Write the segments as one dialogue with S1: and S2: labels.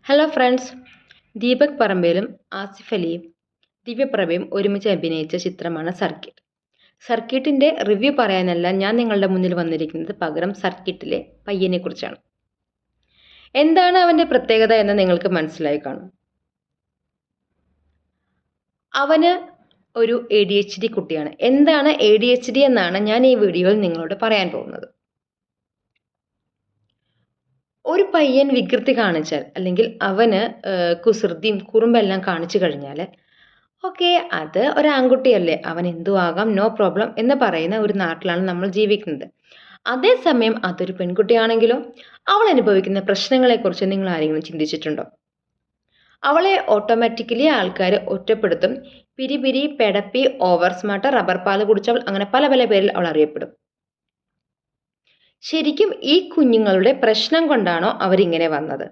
S1: Hello friends, Deepak പറമ്പേലും Asif അലിയും ദിവ്യപ്രഭയും ഒരുമിച്ച് അഭിനയിച്ച ചിത്രമാണ് സർക്കിട്ട്. സർക്കിട്ടിൻ്റെ റിവ്യൂ പറയാനല്ല ഞാൻ നിങ്ങളുടെ മുന്നിൽ വന്നിരിക്കുന്നത്, പകരം സർക്കിട്ടിലെ പയ്യനെ കുറിച്ചാണ്. എന്താണ് അവൻ്റെ പ്രത്യേകത എന്ന് നിങ്ങൾക്ക് മനസ്സിലായി കാണും. അവന് ഒരു ADHD കുട്ടിയാണ്. എന്താണ് ADHD എന്നാണ് ഞാൻ ഈ വീഡിയോയിൽ നിങ്ങളോട് പറയാൻ പോകുന്നത്. ഒരു പയ്യൻ വികൃതി കാണിച്ചാൽ, അല്ലെങ്കിൽ അവന് കുസൃതിയും കുറുമ്പെല്ലാം കാണിച്ചു കഴിഞ്ഞാൽ, ഓക്കെ, അത് ഒരു ആൺകുട്ടിയല്ലേ, അവൻ എന്തു ആകാം, നോ പ്രോബ്ലം എന്ന് പറയുന്ന ഒരു നാട്ടിലാണ് നമ്മൾ ജീവിക്കുന്നത്. അതേസമയം അതൊരു പെൺകുട്ടിയാണെങ്കിലോ, അവൾ അനുഭവിക്കുന്ന പ്രശ്നങ്ങളെക്കുറിച്ച് നിങ്ങൾ ആരെങ്കിലും ചിന്തിച്ചിട്ടുണ്ടോ? അവളെ ഓട്ടോമാറ്റിക്കലി ആൾക്കാർ ഒറ്റപ്പെടുത്തും. പിരി, പെടപ്പി, ഓവർ സ്മാർട്ട്, റബ്ബർ പാല് കുടിച്ചവൾ, അങ്ങനെ പല പല പേരിൽ അവൾ അറിയപ്പെടും. ശരിക്കും ഈ കുഞ്ഞുങ്ങളുടെ പ്രശ്നം കൊണ്ടാണോ അവരിങ്ങനെ വന്നത്?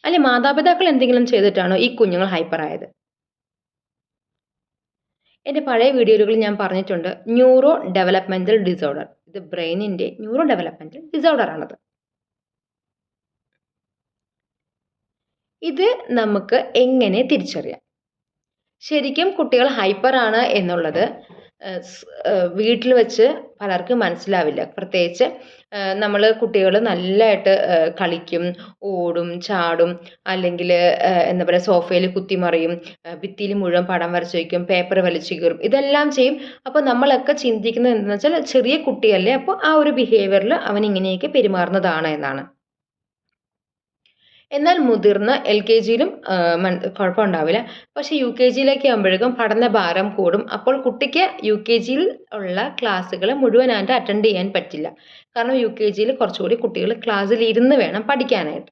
S1: അല്ലെ മാതാപിതാക്കൾ എന്തെങ്കിലും ചെയ്തിട്ടാണോ ഈ കുഞ്ഞുങ്ങൾ ഹൈപ്പർ ആയത്? എൻ്റെ പഴയ വീഡിയോകളിൽ ഞാൻ പറഞ്ഞിട്ടുണ്ട്, ന്യൂറോ ഡെവലപ്മെന്റൽ ഡിസോർഡർ. ഇത് ബ്രെയിനിൻ്റെ ന്യൂറോ ഡെവലപ്മെന്റൽ ഡിസോർഡർ ആണത്. ഇത് നമുക്ക് എങ്ങനെ തിരിച്ചറിയാം? ശരിക്കും കുട്ടികൾ ഹൈപ്പർ ആണ് എന്നുള്ളത് വീട്ടിൽ വെച്ച് പലർക്കും മനസ്സിലാവില്ല. പ്രത്യേകിച്ച് നമ്മൾ കുട്ടികൾ നല്ലതായിട്ട് കളിക്കും, ഓടും, ചാടും, അല്ലെങ്കിൽ എന്താ പറയുക, സോഫയിൽ കുത്തിമറിയും, ഭിത്തിയിൽ മുഴുവൻ പടം വരച്ച് വയ്ക്കും, പേപ്പർ വലിച്ചു കീറും, ഇതെല്ലാം ചെയ്യും. അപ്പോൾ നമ്മളൊക്കെ ചിന്തിക്കുന്നത് എന്താണെന്ന് വെച്ചാൽ, ചെറിയ കുട്ടിയല്ലേ, അപ്പോൾ ആ ഒരു ബിഹേവിയറിൽ അവൻ ഇങ്ങനെയൊക്കെ പെരുമാറുന്നതാണ് എന്നാണ്. എന്നാൽ മുതിർന്ന LKGയിലും കുഴപ്പമുണ്ടാവില്ല. പക്ഷേ UKGയിലേക്ക് ആകുമ്പോഴേക്കും പഠനഭാരം കൂടും. അപ്പോൾ കുട്ടിക്ക് UKGയിൽ ഉള്ള ക്ലാസ്സുകൾ മുഴുവനായിട്ട് അറ്റൻഡ് ചെയ്യാൻ പറ്റില്ല. കാരണം UKGയിൽ കുറച്ചുകൂടി കുട്ടികൾ ക്ലാസ്സിൽ ഇരുന്ന് വേണം പഠിക്കാനായിട്ട്.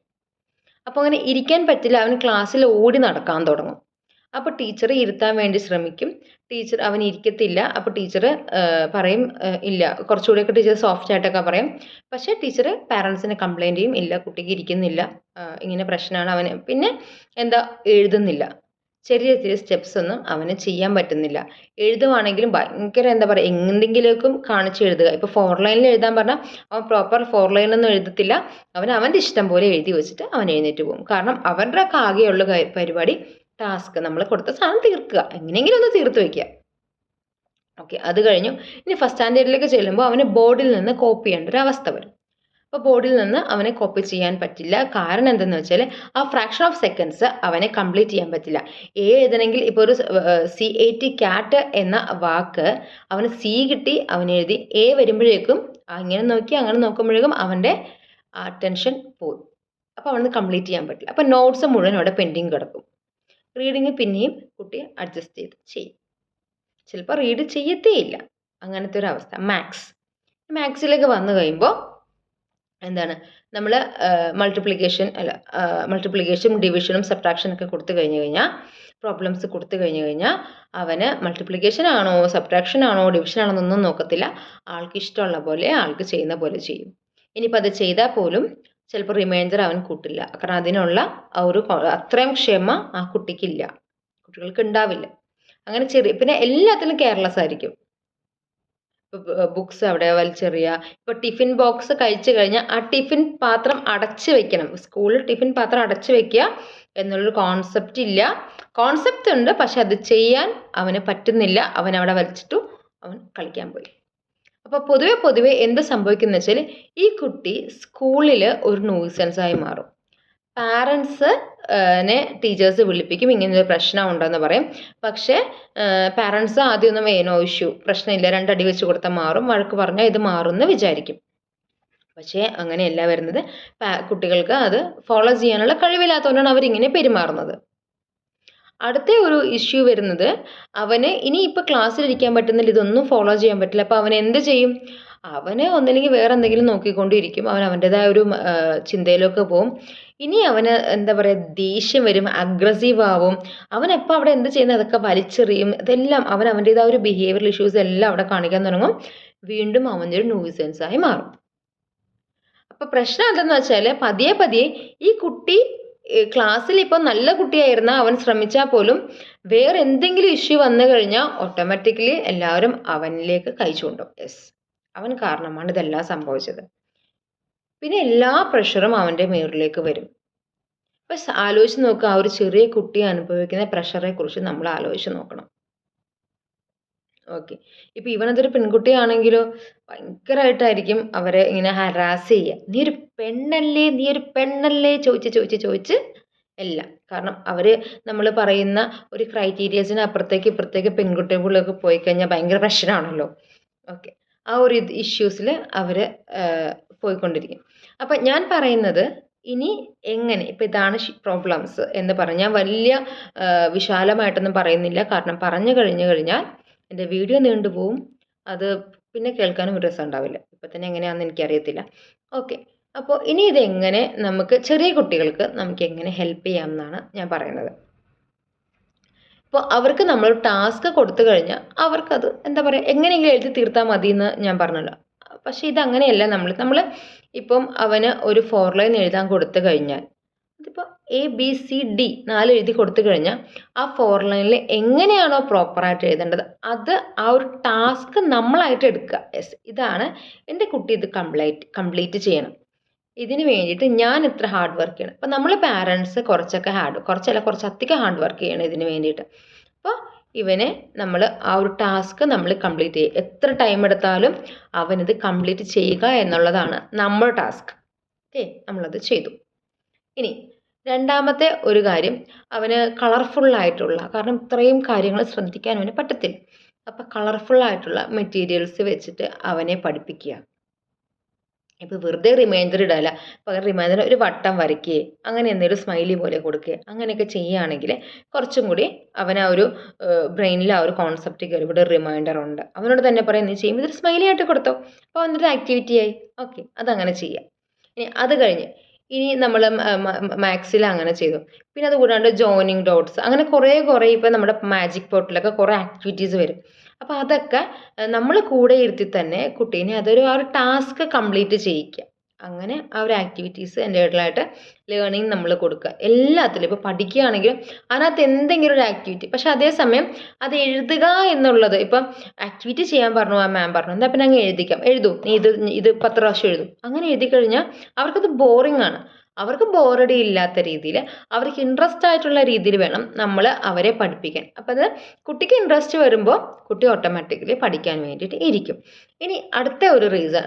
S1: അപ്പോൾ അങ്ങനെ ഇരിക്കാൻ പറ്റില്ല, അവൻ ക്ലാസ്സിൽ ഓടി നടക്കാൻ തുടങ്ങും. അപ്പോൾ ടീച്ചർ ഇരുത്താൻ വേണ്ടി ശ്രമിക്കും. അവൻ ഇരിക്കത്തില്ല. അപ്പോൾ ടീച്ചർ പറയും ഇല്ല, കുറച്ചുകൂടിയൊക്കെ ടീച്ചർ സോഫ്റ്റ് ആയിട്ടൊക്കെ പറയും. പക്ഷേ ടീച്ചർ പാരൻസിന് കംപ്ലൈൻറ്റ് ചെയ്യും, ഇല്ല കുട്ടിക്ക് ഇരിക്കുന്നില്ല, ഇങ്ങനെ പ്രശ്നമാണ് അവന്. പിന്നെ എന്താ, എഴുതുന്നില്ല, ചെറിയ ചെറിയ സ്റ്റെപ്സ് ഒന്നും അവന് ചെയ്യാൻ പറ്റുന്നില്ല. എഴുതുവാണെങ്കിലും ഭയങ്കര എന്താ പറയുക, എന്തെങ്കിലുമൊക്കെ കാണിച്ച് എഴുതുക. ഇപ്പോൾ 4 ലൈനിൽ എഴുതാൻ പറഞ്ഞാൽ അവൻ പ്രോപ്പർ 4 ലൈനൊന്നും എഴുതത്തില്ല. അവൻ്റെ ഇഷ്ടം പോലെ എഴുതി വെച്ചിട്ട് അവൻ എഴുന്നേറ്റ് പോകും. കാരണം അവരുടെ ഒക്കെ ആകെയുള്ള പരിപാടി, ടാസ്ക്, നമ്മൾ കൊടുത്ത സാധനം തീർക്കുക, എങ്ങനെയെങ്കിലും ഒന്ന് തീർത്ത് വയ്ക്കുക. ഓക്കെ, അത് കഴിഞ്ഞു. ഇനി ഫസ്റ്റ് സ്റ്റാൻഡേർഡിലേക്ക് ചെല്ലുമ്പോൾ അവന് ബോർഡിൽ നിന്ന് കോപ്പി ചെയ്യേണ്ട ഒരു അവസ്ഥ വരും. അപ്പോൾ ബോർഡിൽ നിന്ന് അവനെ കോപ്പി ചെയ്യാൻ പറ്റില്ല. കാരണം എന്തെന്ന് വെച്ചാൽ, ആ ഫ്രാക്ഷൻ ഓഫ് സെക്കൻഡ്സ് അവനെ കംപ്ലീറ്റ് ചെയ്യാൻ പറ്റില്ല. എഴുതണമെങ്കിൽ ഇപ്പോൾ ഒരു CAT ക്യാറ്റ് എന്ന വാക്ക് അവന് C കിട്ടി, അവൻ എഴുതി, വരുമ്പോഴേക്കും ഇങ്ങനെ നോക്കി അങ്ങനെ നോക്കുമ്പോഴേക്കും അവൻ്റെ അറ്റൻഷൻ പോയി. അപ്പോൾ അവന് കംപ്ലീറ്റ് ചെയ്യാൻ പറ്റില്ല. അപ്പോൾ നോട്ട്സ് മുഴുവൻ അവിടെ പെൻഡിങ് കിടക്കും. റീഡിങ് പിന്നെയും കുട്ടി അഡ്ജസ്റ്റ് ചെയ്ത് ചെയ്യും, ചിലപ്പോൾ റീഡ് ചെയ്യത്തേ ഇല്ല. അങ്ങനത്തെ ഒരു അവസ്ഥ. മാത്സിലേക്ക് വന്നു കഴിയുമ്പോൾ എന്താണ്, നമ്മൾ മൾട്ടിപ്ലിക്കേഷനും ഡിവിഷനും സബ്ട്രാക്ഷനൊക്കെ കൊടുത്തു കഴിഞ്ഞാൽ, പ്രോബ്ലംസ് കൊടുത്തു കഴിഞ്ഞാൽ അവന് മൾട്ടിപ്ലിക്കേഷൻ ആണോ സബ്ട്രാക്ഷൻ ആണോ ഡിവിഷൻ ആണോ എന്നൊന്നും നോക്കത്തില്ല. ആൾക്ക് ഇഷ്ടമുള്ള പോലെ ആൾക്ക് ചെയ്യുന്ന പോലെ ചെയ്യും. ഇനിയിപ്പോൾ അത് ചെയ്താൽ പോലും ചിലപ്പോൾ റിമൈൻഡർ അവൻ കൂട്ടില്ല. കാരണം അതിനുള്ള അത്രയും ക്ഷമ ആ കുട്ടിക്കില്ല, കുട്ടികൾക്ക് ഉണ്ടാവില്ല. അങ്ങനെ പിന്നെ എല്ലാത്തിലും കെയർലെസ് ആയിരിക്കും. ബുക്സ് അവിടെ വലിച്ചെറിയുക. ഇപ്പോൾ ടിഫിൻ ബോക്സ് കഴിച്ചു കഴിഞ്ഞാൽ ആ ടിഫിൻ പാത്രം അടച്ചു വെക്കണം. സ്കൂളിൽ ടിഫിൻ പാത്രം അടച്ചു വെക്കുക എന്നുള്ളൊരു കോൺസെപ്റ്റ് ഉണ്ട്, പക്ഷെ അത് ചെയ്യാൻ അവന് പറ്റുന്നില്ല. അവൻ അവിടെ വലിച്ചിട്ടു അവൻ കളിക്കാൻ പോയി. അപ്പോൾ പൊതുവെ എന്ത് സംഭവിക്കുന്ന വെച്ചാൽ, ഈ കുട്ടി സ്കൂളിൽ ഒരു ന്യൂസൻസായി മാറും. പാരൻസിനെ ടീച്ചേഴ്സ് വിളിപ്പിക്കും, ഇങ്ങനൊരു പ്രശ്നം ഉണ്ടെന്ന് പറയും. പക്ഷേ പാരൻസ് ആദ്യമൊന്നും നോ ഇഷ്യൂ, പ്രശ്നമില്ല, 2 അടി വെച്ച് കൊടുത്താൽ മാറും, വഴക്ക് പറഞ്ഞാൽ ഇത് മാറുമെന്ന് വിചാരിക്കും. പക്ഷേ അങ്ങനെയല്ല വരുന്നത്. കുട്ടികൾക്ക് അത് ഫോളോ ചെയ്യാനുള്ള കഴിവില്ലാത്തതുകൊണ്ടാണ് അവരിങ്ങനെ പെരുമാറുന്നത്. അടുത്ത ഒരു ഇഷ്യൂ വരുന്നത്, അവന് ഇനിയിപ്പോൾ ക്ലാസ്സിലിരിക്കാൻ പറ്റുന്നില്ല, ഇതൊന്നും ഫോളോ ചെയ്യാൻ പറ്റില്ല. അപ്പോൾ അവൻ എന്ത് ചെയ്യും? അവന് ഒന്നില്ലെങ്കിൽ വേറെ എന്തെങ്കിലും നോക്കിക്കൊണ്ടിരിക്കും. അവൻ അവൻ്റെതായ ഒരു ചിന്തയിലൊക്കെ പോവും. ഇനി അവന് എന്താ പറയുക, ദേഷ്യം വരും, അഗ്രസീവ് ആവും. അവനെപ്പോൾ അവിടെ എന്ത് ചെയ്യുന്നത് അതൊക്കെ വലിച്ചെറിയും. ഇതെല്ലാം അവൻ്റെതായ ഒരു ബിഹേവിയറൽ ഇഷ്യൂസ് എല്ലാം അവിടെ കാണിക്കാൻ തുടങ്ങും. വീണ്ടും അവൻ്റെ ഒരു ന്യൂസൻസായി മാറും. അപ്പോൾ പ്രശ്നം എന്തെന്ന് വെച്ചാൽ, പതിയെ ഈ കുട്ടി ക്ലാസ്സിൽ ഇപ്പോൾ നല്ല കുട്ടിയായിരുന്നാൽ അവൻ ശ്രമിച്ചാൽ പോലും വേറെ എന്തെങ്കിലും ഇഷ്യൂ വന്നു കഴിഞ്ഞാൽ ഓട്ടോമാറ്റിക്കലി എല്ലാവരും അവനിലേക്ക് കൈ ചൂണ്ടും. യെസ്, അവൻ കാരണമാണ് ഇതെല്ലാം സംഭവിച്ചത്. പിന്നെ എല്ലാ പ്രഷറും അവൻ്റെ മേളിലേക്ക് വരും. അപ്പം ആലോചിച്ച് നോക്കുക, ആ ഒരു ചെറിയ കുട്ടി അനുഭവിക്കുന്ന പ്രഷറെ കുറിച്ച് നമ്മൾ ആലോചിച്ച് നോക്കണം. ഓക്കെ. ഇപ്പം ഇവനതൊരു പെൺകുട്ടിയാണെങ്കിലോ ഭയങ്കരമായിട്ടായിരിക്കും അവരെ ഇങ്ങനെ ഹരാസ് ചെയ്യുക. നീ ഒരു പെണ്ണല്ലേ, നീ ഒരു പെണ്ണല്ലേ ചോദിച്ച് എല്ലാം. കാരണം അവർ നമ്മൾ പറയുന്ന ഒരു ക്രൈറ്റീരിയസിന് അപ്പുറത്തേക്ക് ഇപ്പുറത്തേക്ക് പെൺകുട്ടികളിലൊക്കെ പോയി കഴിഞ്ഞാൽ ഭയങ്കര പ്രശ്നമാണല്ലോ. ഓക്കെ. ആ ഒരു ഇഷ്യൂസിൽ അവർ പോയിക്കൊണ്ടിരിക്കും. അപ്പം ഞാൻ പറയുന്നത് ഇനി എങ്ങനെ ഇപ്പം ഇതാണ് പ്രോബ്ലംസ് എന്ന് പറഞ്ഞാൽ വലിയ വിശാലമായിട്ടൊന്നും പറയുന്നില്ല. കാരണം പറഞ്ഞു കഴിഞ്ഞാൽ എൻ്റെ വീഡിയോ നീണ്ടുപോകും. അത് പിന്നെ കേൾക്കാനും ഒരു രസം ഉണ്ടാവില്ല. ഇപ്പം തന്നെ എങ്ങനെയാണെന്ന് എനിക്കറിയത്തില്ല. ഓക്കെ. അപ്പോൾ ഇനി ഇതെങ്ങനെ നമുക്ക് ചെറിയ കുട്ടികൾക്ക് നമുക്ക് എങ്ങനെ ഹെൽപ്പ് ചെയ്യാം എന്നാണ് ഞാൻ പറയുന്നത്. അപ്പോൾ അവർക്ക് നമ്മൾ ടാസ്ക് കൊടുത്തു കഴിഞ്ഞാൽ അവർക്കത് എന്താ പറയുക എങ്ങനെയെങ്കിലും എഴുതി തീർത്താൽ മതി എന്ന് ഞാൻ പറഞ്ഞല്ലോ. പക്ഷേ ഇതങ്ങനെയല്ല. നമ്മൾ ഇപ്പം അവന് ഒരു 4 ലൈൻ എഴുതാൻ കൊടുത്തു കഴിഞ്ഞാൽ അതിപ്പോൾ ABCD 4 എഴുതി കൊടുത്തു കഴിഞ്ഞാൽ ആ 4 ലൈനിൽ എങ്ങനെയാണോ പ്രോപ്പറായിട്ട് എഴുതേണ്ടത് അത് ആ ഒരു ടാസ്ക് നമ്മളായിട്ട് എടുക്കുക. യെസ്, ഇതാണ് എൻ്റെ കുട്ടി ഇത് കംപ്ലീറ്റ് ചെയ്യണം. ഇതിന് വേണ്ടിയിട്ട് ഞാൻ ഇത്ര ഹാർഡ് വർക്ക് ചെയ്യണം. അപ്പോൾ നമ്മൾ പാരൻസ് കുറച്ചധികം ഹാർഡ് വർക്ക് ചെയ്യണം ഇതിന് വേണ്ടിയിട്ട്. അപ്പോൾ ഇവനെ നമ്മൾ ആ ഒരു ടാസ്ക് നമ്മൾ കംപ്ലീറ്റ് ചെയ്യുക. എത്ര ടൈം എടുത്താലും അവനിത് കംപ്ലീറ്റ് ചെയ്യുക എന്നുള്ളതാണ് നമ്മുടെ ടാസ്ക്. ഓക്കെ, നമ്മളത് ചെയ്തു. ഇനി രണ്ടാമത്തെ ഒരു കാര്യം, അവന് കളർഫുള്ളായിട്ടുള്ള, കാരണം ഇത്രയും കാര്യങ്ങൾ ശ്രദ്ധിക്കാൻ അവന് പറ്റത്തില്ല. അപ്പോൾ കളർഫുള്ളായിട്ടുള്ള മെറ്റീരിയൽസ് വെച്ചിട്ട് അവനെ പഠിപ്പിക്കുക. ഇപ്പോൾ വെറുതെ റിമൈൻഡർ ഇടാല്ല, പകരം റിമൈൻഡർ ഒരു വട്ടം വരയ്ക്കുകയെ അങ്ങനെ എന്തെങ്കിലും സ്മൈലി പോലെ കൊടുക്കുക, അങ്ങനെയൊക്കെ ചെയ്യുകയാണെങ്കിൽ കുറച്ചും കൂടി അവൻ ആ ഒരു ബ്രെയിനിൽ ആ ഒരു കോൺസെപ്റ്റ് കയറി. ഇവിടെ ഒരു റിമൈൻഡർ ഉണ്ട്, അവനോട് തന്നെ പറയാം നീ ചെയ്യുമ്പോൾ ഇതൊരു സ്മൈലി ആയിട്ട് കൊടുത്തോ, അപ്പോൾ അവനൊരു ആക്ടിവിറ്റി ആയി. ഓക്കെ, അതങ്ങനെ ചെയ്യാം. ഇനി അത് കഴിഞ്ഞ് നമ്മൾ മാത്സിൽ അങ്ങനെ ചെയ്തു. പിന്നെ അത് കൂടാണ്ട് ജോയിനിങ് ഡോട്ട്സ്, അങ്ങനെ കുറേ ഇപ്പോൾ നമ്മുടെ മാജിക് പോർട്ടിലൊക്കെ കുറേ ആക്ടിവിറ്റീസ് വരും. അപ്പോൾ അതൊക്കെ നമ്മൾ കൂടെ ഇരുത്തി തന്നെ കുട്ടീനെ ആ ഒരു ടാസ്ക് കംപ്ലീറ്റ് ചെയ്യിക്കുക. അങ്ങനെ ആ ഒരു ആക്ടിവിറ്റീസ് എൻ്റേതായിട്ട് ലേണിംഗ് നമ്മൾ കൊടുക്കുക. എല്ലാത്തിലും ഇപ്പോൾ പഠിക്കുകയാണെങ്കിലും അതിനകത്ത് എന്തെങ്കിലും ഒരു ആക്ടിവിറ്റി, പക്ഷെ അതേസമയം അത് എഴുതുക എന്നുള്ളത്, ഇപ്പം ആക്ടിവിറ്റി ചെയ്യാൻ പറഞ്ഞു, ആ മാം പറഞ്ഞു, എന്നാൽ പിന്നെ അങ്ങ് എഴുതൂ, നീ ഇത് 10 പ്രാവശ്യം എഴുതും. അങ്ങനെ എഴുതി കഴിഞ്ഞാൽ അവർക്കത് ബോറിംഗ് ആണ്. അവർക്ക് ബോറടി ഇല്ലാത്ത രീതിയിൽ, അവർക്ക് ഇൻട്രസ്റ്റ് ആയിട്ടുള്ള രീതിയിൽ വേണം നമ്മൾ അവരെ പഠിപ്പിക്കാൻ. അപ്പോൾ അത് കുട്ടിക്ക് ഇൻട്രസ്റ്റ് വരുമ്പോൾ കുട്ടി ഓട്ടോമാറ്റിക്കലി പഠിക്കാൻ വേണ്ടിയിട്ട് ഇരിക്കും. ഇനി അടുത്ത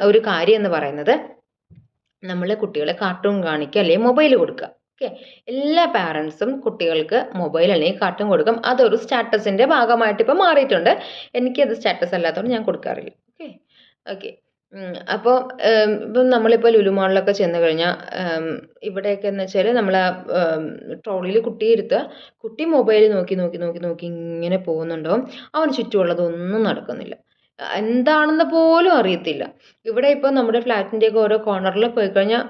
S1: ഒരു കാര്യം എന്ന് പറയുന്നത്, നമ്മൾ കുട്ടികളെ കാർട്ടൂൺ കാണിക്കുക അല്ലെങ്കിൽ മൊബൈൽ കൊടുക്കുക. ഓക്കെ, എല്ലാ പാരൻസും കുട്ടികൾക്ക് മൊബൈൽ അല്ലെങ്കിൽ കാർട്ടൂൺ കൊടുക്കും. അതൊരു സ്റ്റാറ്റസിൻ്റെ ഭാഗമായിട്ട് ഇപ്പോൾ മാറിയിട്ടുണ്ട്. എനിക്കത് സ്റ്റാറ്റസ് അല്ലാത്തതുകൊണ്ട് ഞാൻ കൊടുക്കാറില്ല. ഓക്കെ. അപ്പോൾ ഇപ്പം നമ്മളിപ്പോൾ ലുലു മാളിലൊക്കെ ചെന്ന് കഴിഞ്ഞാൽ ഇവിടെയൊക്കെ എന്ന് വെച്ചാൽ നമ്മൾ ട്രോളിയിൽ കുട്ടിയെ ഇരുത്തുക, കുട്ടി മൊബൈൽ നോക്കി ഇങ്ങനെ പോകുന്നുണ്ടാവും. അവന് ചുറ്റുമുള്ളതൊന്നും നടക്കുന്നില്ല, എന്താണെന്ന് പോലും അറിയത്തില്ല. ഇവിടെ ഇപ്പോൾ നമ്മുടെ ഫ്ലാറ്റിൻ്റെയൊക്കെ ഓരോ കോർണറിൽ പോയി കഴിഞ്ഞാൽ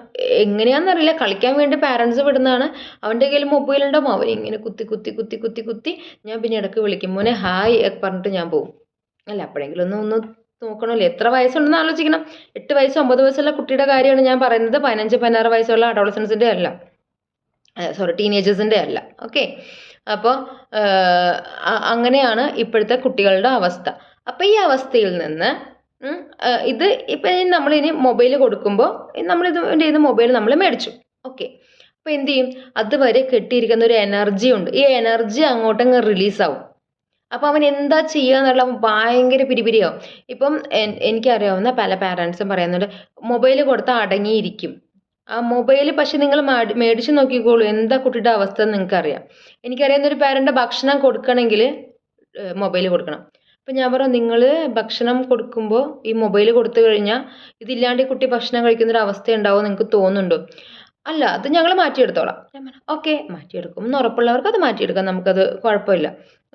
S1: എങ്ങനെയാണെന്നറിയില്ല, കളിക്കാൻ വേണ്ടി പാരൻസ് വിടുന്നതാണ്. അവൻ്റെ കയ്യിൽ മൊബൈലുണ്ടാവും, അവൻ ഇങ്ങനെ കുത്തി ഞാൻ പിന്നെ ഇടയ്ക്ക് വിളിക്കും, മോനെ ഹായ് പറഞ്ഞിട്ട് ഞാൻ പോകും. അല്ല, അപ്പോഴെങ്കിലും ഒന്ന് നോക്കണമല്ലോ, എത്ര വയസ്സുണ്ടെന്ന് ആലോചിക്കണം. 8 വയസ്സ് 9 വയസ്സുള്ള കുട്ടിയുടെ കാര്യമാണ് ഞാൻ പറയുന്നത്, 15-16 വയസ്സുള്ള അഡോളസൻസിൻ്റെ അല്ല, ടീനേജേഴ്സിൻ്റെ അല്ല. ഓക്കെ, അപ്പോൾ അങ്ങനെയാണ് ഇപ്പോഴത്തെ കുട്ടികളുടെ അവസ്ഥ. അപ്പോൾ ഈ അവസ്ഥയിൽ നിന്ന് ഇത് ഇപ്പം നമ്മളിനി മൊബൈൽ കൊടുക്കുമ്പോൾ നമ്മളിത് മൊബൈൽ നമ്മൾ മേടിച്ചു. ഓക്കെ, അപ്പോൾ എന്ത് ചെയ്യും, അതുവരെ കെട്ടിയിരിക്കുന്ന ഒരു എനർജി ഉണ്ട്, ഈ എനർജി അങ്ങോട്ടങ്ങ് റിലീസാവും. അപ്പോൾ അവൻ എന്താ ചെയ്യുക എന്നുള്ള ഭയങ്കര പിരിപിരിയാവും. ഇപ്പം എനിക്കറിയാവുന്ന പല പാരൻസും പറയുന്നുണ്ട്, മൊബൈൽ കൊടുത്താൽ അടങ്ങിയിരിക്കും. ആ മൊബൈൽ പക്ഷെ നിങ്ങൾ മേടിച്ച് നോക്കിക്കോളൂ, എന്താ കുട്ടിയുടെ അവസ്ഥ എന്ന് നിങ്ങൾക്കറിയാം. എനിക്കറിയാവുന്ന ഒരു പാരൻ്റ് ഭക്ഷണം കൊടുക്കണമെങ്കിൽ മൊബൈൽ കൊടുക്കണം. അപ്പം ഞാൻ പറഞ്ഞു, നിങ്ങൾ ഭക്ഷണം കൊടുക്കുമ്പോൾ ഈ മൊബൈൽ കൊടുത്തു കഴിഞ്ഞാൽ ഇതില്ലാണ്ട് ഈ കുട്ടി ഭക്ഷണം കഴിക്കുന്നൊരു അവസ്ഥ ഉണ്ടാവും നിങ്ങൾക്ക് തോന്നുന്നുണ്ടോ? അല്ല, അത് ഞങ്ങൾ മാറ്റിയെടുത്തോളാം. ഞാൻ പറഞ്ഞു ഓക്കെ, മാറ്റിയെടുക്കും എന്ന് ഉറപ്പുള്ളവർക്ക് അത് മാറ്റിയെടുക്കാം, നമുക്കത് കുഴപ്പമില്ല,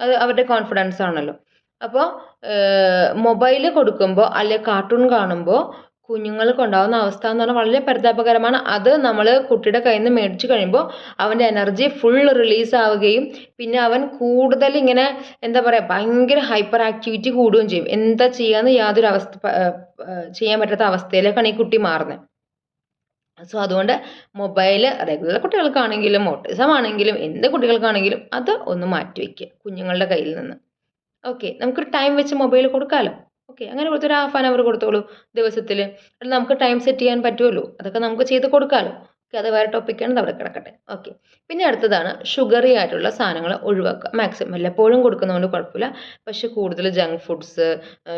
S1: അത് അവരുടെ കോൺഫിഡൻസ് ആണല്ലോ. അപ്പോൾ മൊബൈൽ കൊടുക്കുമ്പോൾ അല്ലെ കാർട്ടൂൺ കാണുമ്പോൾ കുഞ്ഞുങ്ങൾക്ക് ഉണ്ടാകുന്ന അവസ്ഥ എന്ന് പറഞ്ഞാൽ വളരെ പരിതാപകരമാണ്. അത് നമ്മൾ കുട്ടിയുടെ കയ്യിൽ നിന്ന് മേടിച്ച് കഴിയുമ്പോൾ അവൻ്റെ എനർജി ഫുൾ റിലീസ് ആവുകയും പിന്നെ അവൻ കൂടുതൽ ഇങ്ങനെ എന്താ പറയുക ഭയങ്കര ഹൈപ്പർ ആക്ടിവിറ്റി കൂടുകയും ചെയ്യും. എന്താ ചെയ്യാന്ന് യാതൊരു ചെയ്യാൻ പറ്റാത്ത അവസ്ഥയിലേക്കാണ് ഈ കുട്ടി മാറുന്നത്. സോ അതുകൊണ്ട് മൊബൈൽ റെഗുലർ കുട്ടികൾക്കാണെങ്കിലും ഓട്ടിസം ആണെങ്കിലും എന്ത് കുട്ടികൾക്കാണെങ്കിലും അത് ഒന്ന് മാറ്റി വയ്ക്കുക കുഞ്ഞുങ്ങളുടെ കയ്യിൽ നിന്ന്. ഓക്കെ, നമുക്കൊരു ടൈം വെച്ച് മൊബൈൽ കൊടുക്കാമല്ലോ. ഓക്കെ. അങ്ങനെ കൊടുത്തൊരു ഹാഫ് ആൻ അവർ കൊടുത്തോളൂ ദിവസത്തിൽ. നമുക്ക് ടൈം സെറ്റ് ചെയ്യാൻ പറ്റുമല്ലോ. അതൊക്കെ നമുക്ക് ചെയ്ത് കൊടുക്കാമല്ലോ. ഓക്കെ. അത് വേറെ ടോപ്പിക്കാണ്. അത് അവിടെ കിടക്കട്ടെ. ഓക്കെ. പിന്നെ അടുത്തതാണ് ഷുഗറി ആയിട്ടുള്ള സാധനങ്ങൾ ഒഴിവാക്കുക മാക്സിമം. വല്ലപ്പോഴും കൊടുക്കുന്നതുകൊണ്ട് കുഴപ്പമില്ല. പക്ഷേ കൂടുതൽ ജങ്ക് ഫുഡ്സ്,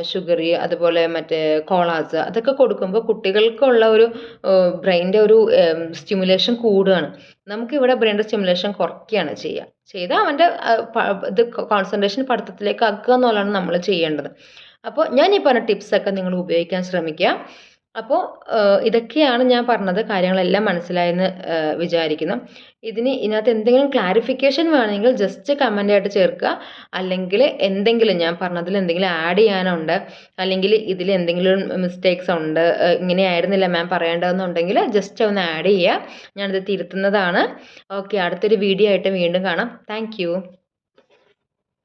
S1: ഷുഗറി അതുപോലെ മറ്റേ കോളാസ് അതൊക്കെ കൊടുക്കുമ്പോൾ കുട്ടികൾക്കുള്ള ഒരു ബ്രെയിനിൻ്റെ ഒരു സ്റ്റിമുലേഷൻ കൂടുകയാണ്. നമുക്കിവിടെ ബ്രെയിനിൻ്റെ സ്റ്റിമുലേഷൻ കുറയ്ക്കുകയാണ് ചെയ്യുക. ചെയ്താൽ അവൻ്റെ ഇത് കോൺസെൻട്രേഷൻ പഠിത്തത്തിലേക്ക് ആക്കുക എന്നുള്ളതാണ് നമ്മൾ ചെയ്യേണ്ടത്. അപ്പോൾ ഞാൻ ഈ പറഞ്ഞ ടിപ്സൊക്കെ നിങ്ങൾ ഉപയോഗിക്കാൻ ശ്രമിക്കുക. അപ്പോൾ ഇതൊക്കെയാണ് ഞാൻ പറഞ്ഞത്. കാര്യങ്ങളെല്ലാം മനസ്സിലായെന്ന് വിചാരിക്കുന്നു. ഇതിനകത്ത് എന്തെങ്കിലും ക്ലാരിഫിക്കേഷൻ വേണമെങ്കിൽ ജസ്റ്റ് കമൻ്റ് ആയിട്ട് ചേർക്കുക. അല്ലെങ്കിൽ എന്തെങ്കിലും ഞാൻ പറഞ്ഞതിൽ എന്തെങ്കിലും ആഡ് ചെയ്യാനുണ്ട്, അല്ലെങ്കിൽ ഇതിൽ എന്തെങ്കിലും മിസ്റ്റേക്സ് ഉണ്ട്, ഇങ്ങനെയായിരുന്നില്ല മാം പറയേണ്ടതെന്നുണ്ടെങ്കിൽ ജസ്റ്റ് ഒന്ന് ആഡ് ചെയ്യുക. ഞാനത് തിരുത്തുന്നതാണ്. ഓക്കെ. അടുത്തൊരു വീഡിയോ ആയിട്ട് വീണ്ടും കാണാം. താങ്ക്